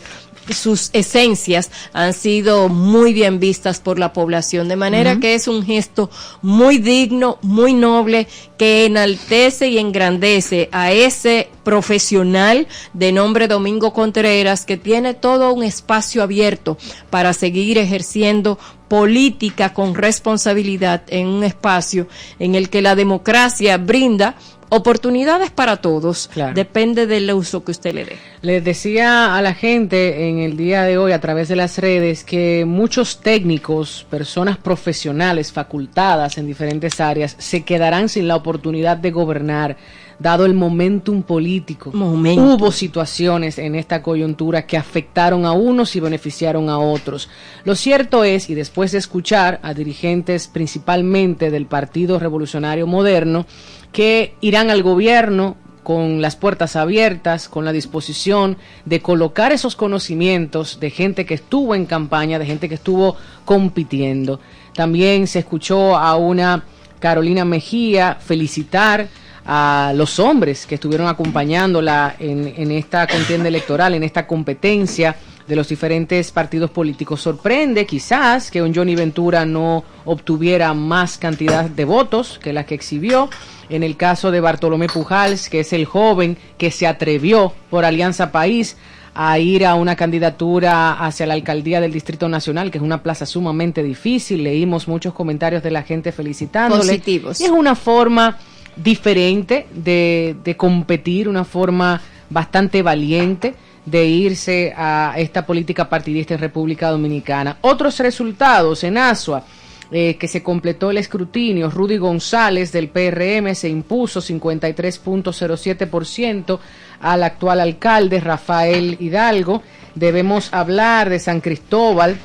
sus esencias han sido muy bien vistas por la población, de manera que es un gesto muy digno, muy noble, que enaltece y engrandece a ese profesional de nombre Domingo Contreras, que tiene todo un espacio abierto para seguir ejerciendo política con responsabilidad en un espacio en el que la democracia brinda oportunidades para todos. Claro. Depende del uso que usted le dé. Les decía a la gente en el día de hoy a través de las redes que muchos técnicos, personas profesionales facultadas en diferentes áreas, se quedarán sin la oportunidad de gobernar, dado el momentum político. Hubo situaciones en esta coyuntura que afectaron a unos y beneficiaron a otros. Lo cierto es, y después de escuchar a dirigentes principalmente del Partido Revolucionario Moderno, que irán al gobierno con las puertas abiertas, con la disposición de colocar esos conocimientos de gente que estuvo en campaña, de gente que estuvo compitiendo. También se escuchó a una Carolina Mejía felicitar a los hombres que estuvieron acompañándola en esta contienda electoral, en esta competencia de los diferentes partidos políticos. Sorprende quizás que un Johnny Ventura no obtuviera más cantidad de votos que la que exhibió. En el caso de Bartolomé Pujals, que es el joven que se atrevió por Alianza País a ir a una candidatura hacia la alcaldía del Distrito Nacional, que es una plaza sumamente difícil. Leímos muchos comentarios de la gente felicitándole. Positivos. Y es una forma diferente de competir, una forma bastante valiente de irse a esta política partidista en República Dominicana. Otros resultados en Asua, que se completó el escrutinio. Rudy González del PRM se impuso 53.07% al actual alcalde Rafael Hidalgo. Debemos hablar de San Cristóbal,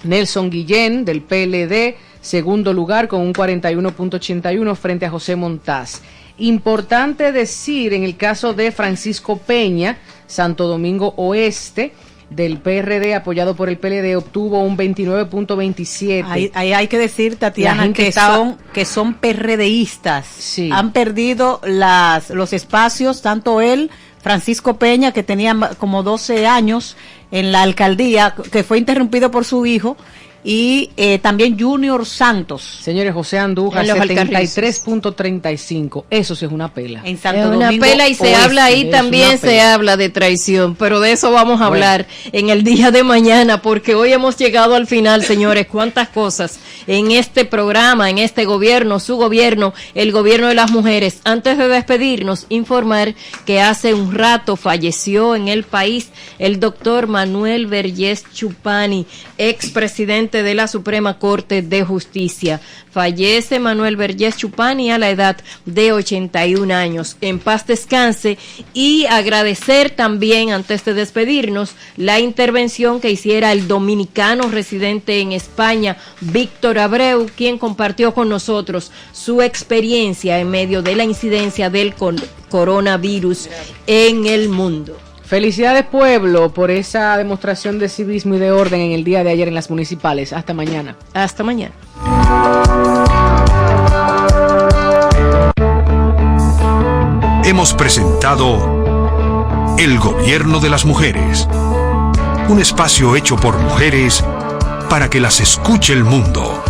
Nelson Guillén del PLD, segundo lugar con un 41.81 frente a José Montaz. Importante decir en el caso de Francisco Peña, Santo Domingo Oeste, del PRD apoyado por el PLD, obtuvo un 29.27. Ahí hay que decir, Tatiana, que son PRDistas. Sí. Han perdido los espacios, tanto él, Francisco Peña, que tenía como 12 años en la alcaldía, que fue interrumpido por su hijo, y también Junior Santos. Señores, José Andújar, 73.35. Eso sí es una pela. En Santo Domingo, una pela, y se habla ahí también, se habla de traición, pero de eso vamos a hablar en el día de mañana, porque hoy hemos llegado al final, señores. Cuántas cosas en este programa, en este gobierno, su gobierno, el gobierno de las mujeres. Antes de despedirnos, informar que hace un rato falleció en el país el doctor Manuel Vergés Chupani, expresidente de la Suprema Corte de Justicia. Fallece Manuel Vergés Chupani a la edad de 81 años. En paz descanse, y agradecer también, antes de despedirnos, la intervención que hiciera el dominicano residente en España, Víctor Abreu, quien compartió con nosotros su experiencia en medio de la incidencia del coronavirus en el mundo. Felicidades, pueblo, por esa demostración de civismo y de orden en el día de ayer en las municipales. Hasta mañana. Hasta mañana. Hemos presentado El Gobierno de las Mujeres, un espacio hecho por mujeres para que las escuche el mundo.